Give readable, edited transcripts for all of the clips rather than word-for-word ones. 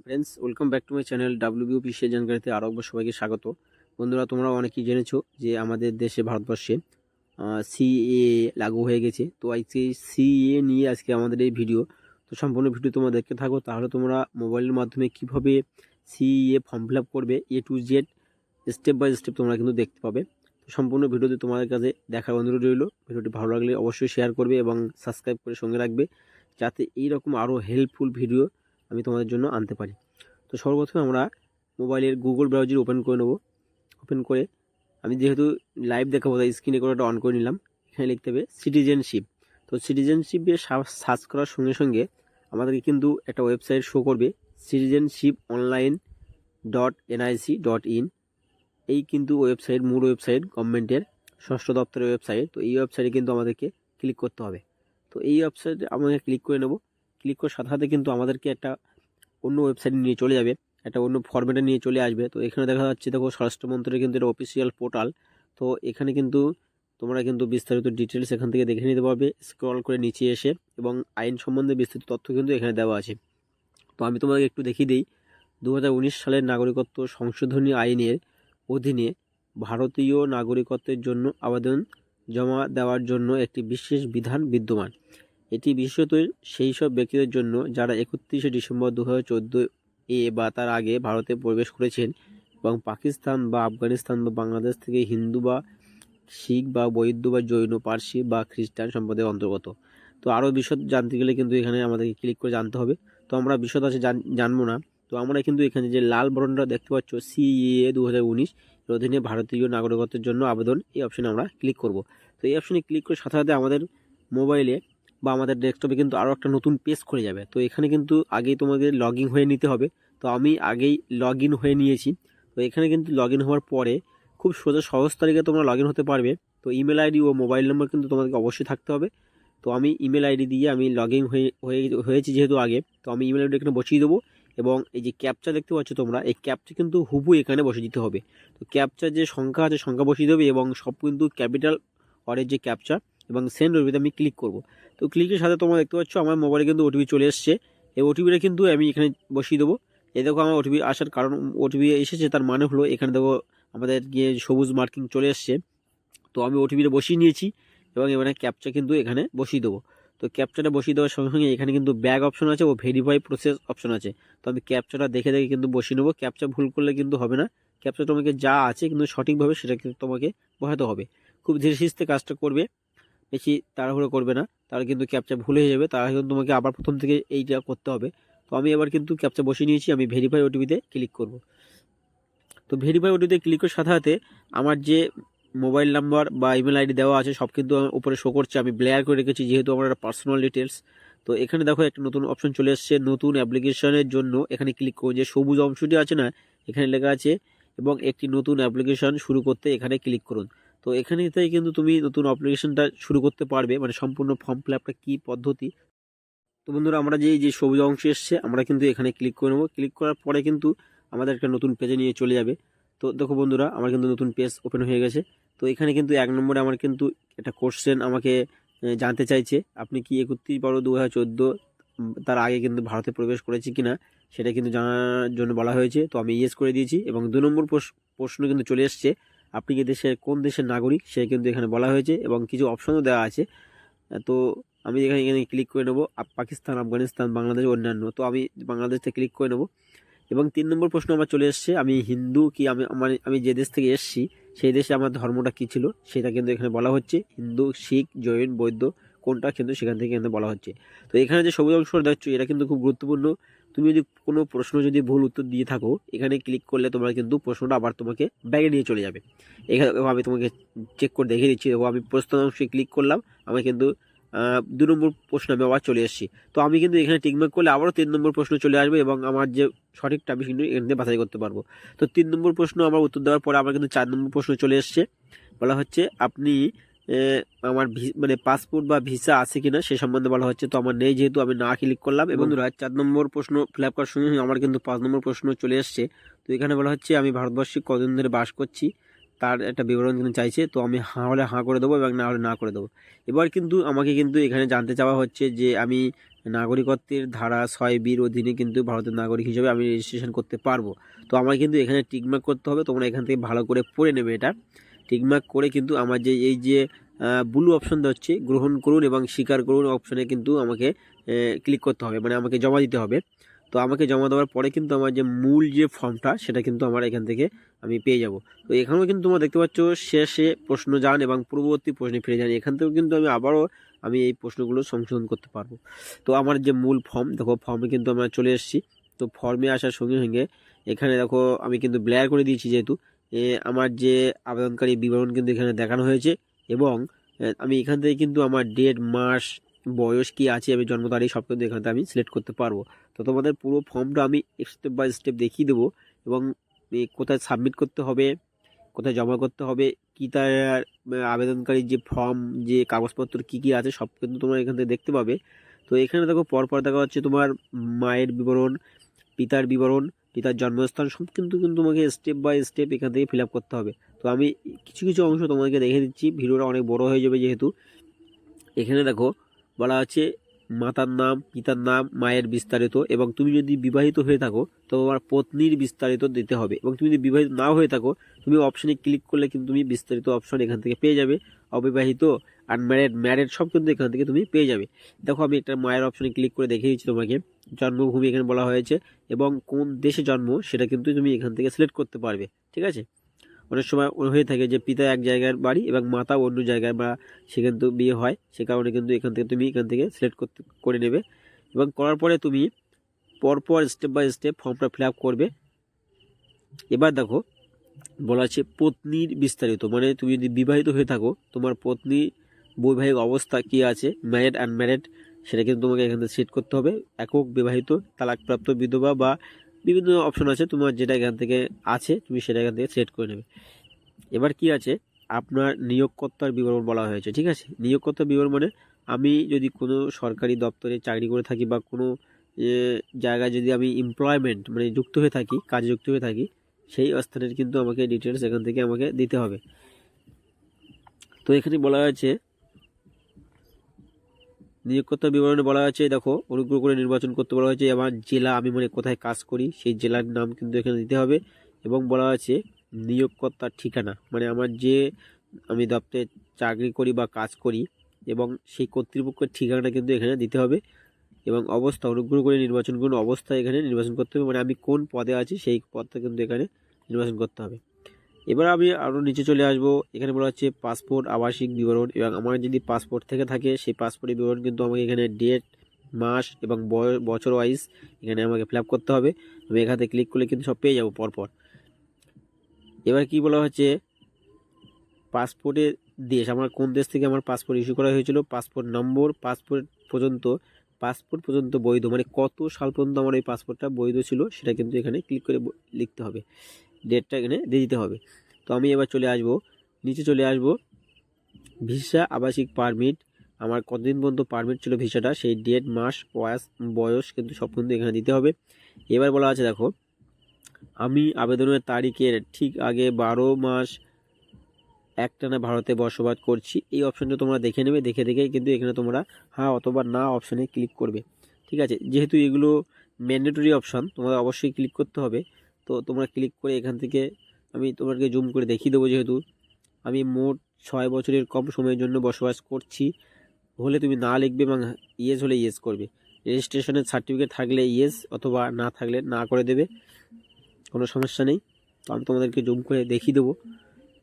Friends, welcome back to my channel WBP সে জানকারিতে আরও একবার সবাইকে স্বাগত। বন্ধুরা, তোমরা অনেকেই জেনেছো যে আমাদের দেশে ভারতবর্ষে সিএএ লাগু হয়ে গেছে। তো আজকে সিএএ নিয়ে আজকে আমাদের এই ভিডিও। তো সম্পূর্ণ ভিডিও তোমরা দেখতে থাকো, তাহলে তোমরা মোবাইলের মাধ্যমে কিভাবে সিএএ ফর্ম ফিল আপ করবে A to Z step by step তোমরা কিন্তু দেখতে পাবে। তো সম্পূর্ণ ভিডিওতে তোমাদের কাছে দেখার অনুরোধ রইল। ভিডিওটি ভালো লাগলে অবশ্যই শেয়ার করবে এবং সাবস্ক্রাইব করে সঙ্গে রাখবে, যাতে এইরকম আরও হেল্পফুল ভিডিও আমি তোমাদের জন্য আনতে পারি। তো সর্বপ্রথমে আমরা মোবাইলের গুগল ব্রাউজার ওপেন করে নেব। ওপেন করে আমি যেহেতু লাইভ দেখাবো তাই স্ক্রিনে করাটা অন করে নিলাম। এখানে লিখতে হবে সিটিজেনশিপ। তো সিটিজেনশিপে সার্চ করার সঙ্গে সঙ্গে আমাদেরকে কিন্তু একটা ওয়েবসাইট শো করবে, citizenship.online.nic.in। এই কিন্তু ওয়েবসাইট, মূল ওয়েবসাইট গভর্নমেন্টের ষষ্ঠ দপ্তরের ওয়েবসাইট। তো এই ওয়েবসাইটে কিন্তু আমাদেরকে ক্লিক করতে হবে। তো এই ওয়েবসাইটে আমাকে ক্লিক করে নেব। ক্লিক করার সাথে সাথে কিন্তু আমাদেরকে একটা অন্য ওয়েবসাইটে নিয়ে চলে যাবে, একটা অন্য ফরম্যাটে নিয়ে চলে আসবে। তো এখানে দেখা যাচ্ছে, দেখো স্বরাষ্ট্রমন্ত্রীর কিন্তু এটা অফিসিয়াল পোর্টাল। তো এখানে কিন্তু তোমরা কিন্তু বিস্তারিত ডিটেলস এখান থেকে দেখে নিতে পারবে স্ক্রল করে নিচে এসে, এবং আইন সম্বন্ধে বিস্তারিত তথ্য কিন্তু এখানে দেওয়া আছে। তো আমি তোমাকে একটু দেখিয়ে দিই। 2019 সালের নাগরিকত্ব সংশোধনী আইনের অধীনে ভারতীয় নাগরিকত্বের জন্য আবেদন জমা দেওয়ার জন্য একটি বিশেষ বিধান বিদ্যমান। এটি বিশেষত সেই সব ব্যক্তিদের জন্য যারা 31শে ডিসেম্বর 2014 বা তার আগে ভারতে প্রবেশ করেছেন এবং পাকিস্তান বা আফগানিস্তান বা বাংলাদেশ থেকে হিন্দু বা শিখ বা বৌদ্ধ বা জৈন, পার্সি বা খ্রিস্টান সম্প্রদায়ের অন্তর্গত। তো আরও বিশদ জানতে গেলে কিন্তু এখানে আমাদেরকে ক্লিক করে জানতে হবে। তো আমরা বিশদ আছে জানবো না। তো আমরা কিন্তু এখানে যে লাল বটনটা দেখতে পাচ্ছ, সিএএ 2019 এর অধীনে ভারতীয় নাগরিকত্বের জন্য আবেদন, এই অপশনে আমরা ক্লিক করব। তো এই অপশনে ক্লিক করে সাথে সাথে আমাদের মোবাইলে বা আমাদের ডেস্কটপে কিন্তু আরও একটা নতুন পেজ খুলে যাবে। তো এখানে কিন্তু আগেই তোমাদের লগ ইন হয়ে নিতে হবে। তো আমি আগেই লগ ইন হয়ে নিয়েছি। তো এখানে কিন্তু লগ ইন হওয়ার পরে খুব সোজা সহজ তারিখে তোমরা লগ ইন হতে পারবে। তো ইমেল আইডি ও মোবাইল নম্বর কিন্তু তোমাদেরকে অবশ্যই থাকতে হবে। তো আমি ইমেল আইডি দিয়ে আমি লগ ইন হয়েছি যেহেতু আগে, তো আমি ইমেল আইডি এখানে বসিয়ে দেবো। এবং এই যে ক্যাপচা দেখতে পাচ্ছ তোমরা, এই ক্যাপচা কিন্তু হুবু এখানে বসিয়ে দিতে হবে। তো ক্যাপচার যে সংখ্যা আছে সংখ্যা বসিয়ে দেবে, এবং সব কিন্তু ক্যাপিটাল অরের যে ক্যাপচা, এবং সেন্ড ওটিপিতে আমি ক্লিক করব। তো ক্লিকের সাথে তোমরা দেখতে পাচ্ছ আমার মোবাইলে কিন্তু ওটিপি চলে এসছে। এই ওটিপিটা কিন্তু আমি এখানে বসিয়ে দেবো। এই দেখো আমার ওটিপি আসার কারণ, ওটিপি এসেছে তার মানে হলো এখানে দেখো আমাদের গিয়ে সবুজ মার্কিং চলে এসছে। তো আমি ওটিপিটা বসিয়ে নিয়েছি এবং এবারে ক্যাপচা কিন্তু এখানে বসিয়ে দেবো। তো ক্যাপচাটা বসিয়ে দেওয়ার সঙ্গে সঙ্গে এখানে কিন্তু ব্যাক অপশন আছে ও ভেরিফাই প্রসেস অপশন আছে। তো আমি ক্যাপচাটা দেখে দেখে কিন্তু বসিয়ে নেবো। ক্যাপচা ভুল করলে কিন্তু হবে না। ক্যাপচা তোমাকে যা আছে কিন্তু সঠিকভাবে সেটা কিন্তু তোমাকে বসাতে হবে। খুব ধীরে সুস্থে কাজটা করবে, বেশি তাড়াহুড়ো করবে না, তাহলে কিন্তু ক্যাপচা ভুল হয়ে যাবে। তাহলে কিন্তু তোমাকে আবার প্রথম থেকে এইটা করতে হবে। তো আমি এবার কিন্তু ক্যাপচা বসিয়ে নিয়েছি, আমি ভেরিফাই ওটিপিতে ক্লিক করব। তো ভেরিফাই ওটিপিতে ক্লিক করার সাথে সাথে আমার যে মোবাইল নাম্বার বা ইমেল আইডি দেওয়া আছে সব কিন্তু আমার উপরে শো করছে। আমি ব্লেয়ার করে রেখেছি যেহেতু আমার একটা পার্সোনাল ডিটেলস। তো এখানে দেখো একটা নতুন অপশন চলে এসেছে, নতুন অ্যাপ্লিকেশনের জন্য। এখানে ক্লিক করুন, যে সবুজ অংশটি আছে না, এখানে লেখা আছে এবং একটি নতুন অ্যাপ্লিকেশন শুরু করতে এখানে ক্লিক করুন। তো এখানে থেকে কিন্তু তুমি নতুন অ্যাপ্লিকেশনটা শুরু করতে পারবে, মানে সম্পূর্ণ ফর্ম ফিল আপটা কী পদ্ধতি। তো বন্ধুরা, আমরা যে সবুজ অংশ এসছে আমরা কিন্তু এখানে ক্লিক করে নেবো। ক্লিক করার পরে কিন্তু আমাদের একটা নতুন পেজে নিয়ে চলে যাবে। তো দেখো বন্ধুরা, আমার কিন্তু নতুন পেজ ওপেন হয়ে গেছে। তো এখানে কিন্তু 1 নম্বরে আমার কিন্তু একটা কোশ্চেন আমাকে জানতে চাইছে, আপনি কি 31/12/2014 তার আগে কিন্তু ভারতে প্রবেশ করেছি কিনা সেটা কিন্তু জানার জন্য বলা হয়েছে। তো আমি ইয়েস করে দিয়েছি। এবং 2 নম্বর প্রশ্ন কিন্তু চলে এসছে, আপনি কি কোন দেশের নাগরিক সে কিন্তু এখানে বলা হয়েছে, এবং কিছু অপশনও দেওয়া আছে। তো আমি এখানে ক্লিক করে নেবো পাকিস্তান, আফগানিস্তান, বাংলাদেশ, অন্যান্য। তো আমি বাংলাদেশে ক্লিক করে নেবো। এবং 3 নম্বর প্রশ্ন আমার চলে এসছে, আমি হিন্দু কি, আমি যে দেশ থেকে এসেছি সেই দেশে আমার ধর্মটা কী ছিল সেটা কিন্তু এখানে বলা হচ্ছে। হিন্দু, শিখ, জৈন, বৌদ্ধ কোনটা কিন্তু সেখান থেকে কিন্তু বলা হচ্ছে। তো এখানে যে সবুজ অংশ দেখছো এটা কিন্তু খুব গুরুত্বপূর্ণ। তুমি যদি কোনো প্রশ্ন যদি ভুল উত্তর দিয়ে থাকো, এখানে ক্লিক করলে তোমরা কিন্তু প্রশ্নটা আবার তোমাকে ব্যাগে নিয়ে চলে যাবে। এখানে আমি তোমাকে চেক করে দেখিয়ে দিচ্ছি। দেখো আমি প্রশ্ন অংশে ক্লিক করলাম, আমার কিন্তু 2 নম্বর প্রশ্ন আমি আবার চলে এসেছি। তো আমি কিন্তু এখানে টিকমার্ক করলে আবারও 3 নম্বর প্রশ্ন চলে আসবে, এবং আমার যে সঠিকটা আমি কিন্তু এখান থেকে বাছাই করতে পারবো। তো 3 নম্বর প্রশ্ন আমার উত্তর দেওয়ার পরে আমার কিন্তু 4 নম্বর প্রশ্ন চলে এসছে। বলা হচ্ছে আপনি আমার মানে পাসপোর্ট বা ভিসা আছে কিনা সে সম্বন্ধে বলা হচ্ছে। তো আমার নেই, যেহেতু আমি না ক্লিক করলাম। এবং 4 নম্বর প্রশ্ন ফিল আপ করার সঙ্গে আমার কিন্তু 5 নম্বর প্রশ্ন চলে এসছে। তো এখানে বলা হচ্ছে আমি ভারতবর্ষে কতদিন ধরে বাস করছি, তার একটা বিবরণ কিন্তু চাইছে, তো আমি হাঁ হলে হাঁ করে দেবো এবং না হলে না করে দেবো। এবার কিন্তু আমাকে কিন্তু এখানে জানতে চাওয়া হচ্ছে যে আমি নাগরিকত্বের ধারা 6B অধীনে কিন্তু ভারতের নাগরিক হিসেবে আমি রেজিস্ট্রেশন করতে পারবো। তো আমার কিন্তু এখানে টিকমার্ক করতে হবে, তোমরা এখান থেকে ভালো করে পড়ে নেবে। এটা টিকমার্ক করে কিন্তু আমার যে এই যে ব্লু অপশন হচ্ছে গ্রহণ করুন এবং স্বীকার করুন অপশনে কিন্তু আমাকে ক্লিক করতে হবে, মানে আমাকে জমা দিতে হবে। তো আমাকে জমা দেওয়ার পরে কিন্তু আমার যে মূল যে ফর্মটা সেটা কিন্তু আমার এখান থেকে আমি পেয়ে যাব। তো এখানেও কিন্তু তোমরা দেখতে পাচ্ছ শেষে প্রশ্ন যান এবং পূর্ববর্তী প্রশ্নে ফিরে যান। এখান থেকেও কিন্তু আমি আবারও এই প্রশ্নগুলো সংশোধন করতে পারবো। তো আমার যে মূল ফর্ম দেখো, ফর্মে কিন্তু আমরা চলে এসেছি। তো ফর্মে আসার সঙ্গে সঙ্গে এখানে দেখো আমি কিন্তু ব্ল্যার করে দিয়েছি, যেহেতু আমার যে আবেদনকারী বিবরণ কিন্তু এখানে দেখানো হয়েছে এবং আমি এখান থেকে কিন্তু আমার ডেট, মাস, বয়স কি আছে, আমি জন্ম তারিখ সব কিন্তু এখান থেকে আমি সিলেক্ট করতে পারবো। তো তোমাদের পুরো ফর্মটা আমি স্টেপ বাই স্টেপ দেখিয়ে দেবো এবং কোথায় সাবমিট করতে হবে, কোথায় জমা করতে হবে, কি তার আবেদনকারীর যে ফর্ম, যে কাগজপত্র কি কি আছে সব কিন্তু তোমরা এখান থেকে দেখতে পাবে। তো এখানে দেখো পরপর দেখা হচ্ছে তোমার মায়ের বিবরণ, পিতার বিবরণ, পিতার জন্মস্থান সব কিন্তু তোমাকে স্টেপ বাই স্টেপ এখান থেকে ফিল আপ করতে হবে। তো আমি কিছু কিছু অংশ তোমাদেরকে দেখে দিচ্ছি, ভিডিওটা অনেক বড় হয়ে যাবে যেহেতু। এখানে দেখো বলা আছে মাতার নাম, পিতার নাম, মায়ের বিস্তারিত, এবং তুমি যদি বিবাহিত হয়ে থাকো তো তোমার পত্নীর বিস্তারিত দিতে হবে, এবং তুমি যদি বিবাহিত না হয়ে থাকো তুমি অপশনে ক্লিক করলে কিন্তু তুমি বিস্তারিত অপশন এখান থেকে পেয়ে যাবে। অবিবাহিত, আনম্যারিড, ম্যারিড সব কিন্তু এখান থেকে তুমি পেয়ে যাবে। দেখো আমি একটা মায়ের অপশনে ক্লিক করে দেখিয়ে দিচ্ছি তোমাকে। জন্মভূমি এখানে বলা হয়েছে এবং কোন দেশে জন্ম সেটা কিন্তু তুমি এখান থেকে সিলেক্ট করতে পারবে। ঠিক আছে, অনেক সময় হয়ে থাকে যে পিতা এক জায়গার বাড়ি এবং মাতা অন্য জায়গায়, বা সে কিন্তু বিয়ে হয়, সে কারণে কিন্তু এখান থেকে সিলেক্ট করে নেবে এবং করার পরে তুমি পরপর স্টেপ বাই স্টেপ ফর্মটা ফিল আপ করবে। এবার দেখো বলা আছে পত্নীর বিস্তারিত, মানে তুমি যদি বিবাহিত হয়ে থাকো তোমার পত্নী বৈবাহিক অবস্থা কি আছে, ম্যারিড, আনম্যারিড, সেটা কিন্তু তোমাকে এখান থেকে সেট করতে হবে। একক, বিবাহিত, তালাকপ্রাপ্ত, বিধবা, বা বিভিন্ন অপশন আছে, তোমার যেটা এখান থেকে আছে তুমি সেটা এখান থেকে সিলেক্ট করে নেবে। এবার কি আছে, আপনার নিয়োগকর্তার বিবরণ বলা হয়েছে। ঠিক আছে, নিয়োগকর্তার বিবরণ মানে আমি যদি কোনো সরকারি দপ্তরে চাকরি করে থাকি বা কোনো জায়গায় যদি আমি এমপ্লয়মেন্ট মানে যুক্ত হয়ে থাকি, কাজে যুক্ত হয়ে থাকি, সেই স্থানের কিন্তু আমাকে ডিটেলস এখান থেকে আমাকে দিতে হবে। তো এখানে বলা হয়েছে নিয়োগকর্তার বিবরণে বলা হয়েছে দেখো অনুগ্রহ করে নির্বাচন করতে বলা হয়েছে আমার জেলা, আমি মানে কোথায় কাজ করি সেই জেলার নাম কিন্তু এখানে দিতে হবে, এবং বলা আছে নিয়োগকর্তার ঠিকানা, মানে আমার যে আমি দপ্তরে চাকরি করি বা কাজ করি এবং সেই কর্তৃপক্ষের ঠিকানাটা কিন্তু এখানে দিতে হবে, এবং অবস্থা অনুগ্রহ করে নির্বাচন করুন, অবস্থা এখানে নির্বাচন করতে হবে, মানে আমি কোন পদে আছি সেই পদটা কিন্তু এখানে নির্বাচন করতে হবে। এবার আমি আরও নিচে চলে আসব, এখানে বলা হচ্ছে পাসপোর্ট, আবাসিক বিবরণ, এবং আমার যদি পাসপোর্ট থেকে থাকে সেই পাসপোর্টের বিবরণ কিন্তু আমাকে এখানে ডেট, মাস এবং বছর ওয়াইজ এখানে আমাকে ফিল আপ করতে হবে। আমি এখানে ক্লিক করলে কিন্তু সব পেয়ে যাব পরপর। এবার কি বলা হচ্ছে পাসপোর্টের দেশ, আমার কোন দেশ থেকে আমার পাসপোর্ট ইস্যু করা হয়েছিল, পাসপোর্ট নম্বর, পাসপোর্ট পর্যন্ত বৈধ, মানে কত সাল পর্যন্ত আমার এই পাসপোর্টটা বৈধ ছিল সেটা কিন্তু এখানে ক্লিক করে লিখতে হবে, ডেটটা এখানে দিয়ে দিতে হবে। তো আমি এবার নিচে চলে আসব ভিসা, আবাসিক পারমিট, আমার কতদিন পর্যন্ত পারমিট ছিল ভিসাটা সেই ডেট, মাস, বয়স কিন্তু সব কিন্তু এখানে দিতে হবে। এবার বলা আছে দেখো আমি আবেদনের তারিখের ঠিক আগে 12 মাস একটানা ভারতে বসবাস করছি, এই অপশনটা তোমরা দেখে নেবে, দেখে কিন্তু এখানে তোমরা হ্যাঁ অথবা না অপশানে ক্লিক করবে। ঠিক আছে, যেহেতু এগুলো ম্যান্ডেটরি অপশান তোমাদের অবশ্যই ক্লিক করতে হবে। তো তোমরা ক্লিক করে এখান থেকে আমি তোমাকে জুম করে দেখিয়ে দেবো, যেহেতু আমি মোট 6 বছরের কম সময়ের জন্য বসবাস করছি হলে তুমি না লিখবে এবং ইয়েস হলে ইয়েস করবে। রেজিস্ট্রেশনের সার্টিফিকেট থাকলে ইয়েস, অথবা না থাকলে না করে দেবে, কোনো সমস্যা নেই। তো আমি তোমাদেরকে জুম করে দেখিয়ে দেবো।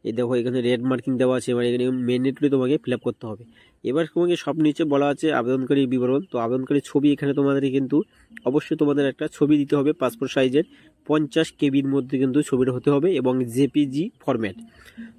এই দেখো এখানে রেড মার্কিং দেওয়া আছে, এবার এখানে ম্যান্ডেটরি তোমাকে ফিল আপ করতে হবে। এবার তোমাকে সব নিচে বলা আছে আবেদনকারী বিবরণ, তো আবেদনকারী ছবি এখানে তোমাদের কিন্তু অবশ্যই তোমাদের একটা ছবি দিতে হবে পাসপোর্ট সাইজের 50 কেবির মধ্যে কিন্তু ছবিটা হতে হবে এবং জেপিজি ফরম্যাট।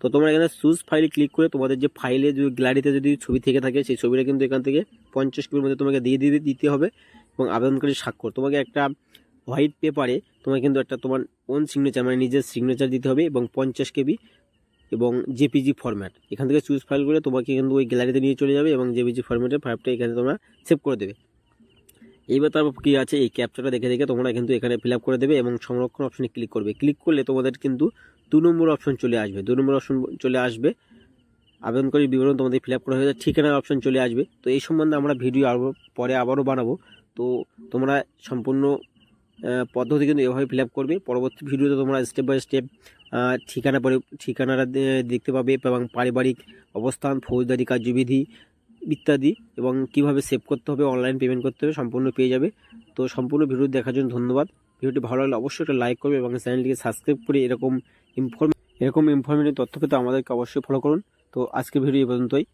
তো তোমরা এখানে চুজ ফাইলে ক্লিক করে তোমাদের যে ফাইলে যদি গ্যালারিতে যদি ছবি থেকে থাকে সেই ছবিটা কিন্তু এখান থেকে 50 কেবির মধ্যে তোমাকে দিতে হবে, এবং আবেদনকারীর স্বাক্ষর তোমাকে একটা হোয়াইট পেপারে তোমাকে কিন্তু একটা তোমার ওন সিগনেচার মানে নিজের সিগনেচার দিতে হবে এবং 50 কেবি এবং জেপিজি ফরম্যাট এখান থেকে চুজ ফাইল করে তোমাকে কিন্তু ওই গ্যালারিতে নিয়ে চলে যাবে এবং জেপিজি ফরম্যাটের ফাইলটা এখানে তোমরা সেভ করে দেবে। এইবার তারপর কী আছে, এই ক্যাপচাটা দেখে দেখে তোমরা কিন্তু এখানে ফিল আপ করে দেবে এবং সংরক্ষণ অপশনে ক্লিক করবে। ক্লিক করলে তোমাদের কিন্তু 2 নম্বর অপশন চলে আসবে। 2 নম্বর অপশন চলে আসবে, আবেদনকারীর বিবরণ তোমাদের ফিল আপ করা হয়ে যায়, ঠিকানার অপশন চলে আসবে। তো এই সম্বন্ধে আমরা ভিডিও পরে আবারও বানাবো। তো তোমরা সম্পূর্ণ পদ্ধতি কিন্তু এভাবে ফিল আপ করবে। পরবর্তী ভিডিওতে তোমরা স্টেপ বাই স্টেপ ঠিকানাটা দেখতে পাবে এবং পারিবারিক অবস্থান, ফৌজদারি কার্যবিধি ইত্যাদি এবং কিভাবে সেভ করতে হবে, অনলাইন পেমেন্ট করতে হবে, সম্পূর্ণ পেয়ে যাবে। তো সম্পূর্ণ ভিডিও দেখার জন্য ধন্যবাদ। ভিডিওটি ভালো লাগলে অবশ্যই একটা লাইক করবে এবং চ্যানেলটিকে সাবস্ক্রাইব করে এরকম ইনফরমেটিভ তথ্য পেতে আমাদেরকে অবশ্যই ফলো করুন। তো আজকের ভিডিও এই পর্যন্তই।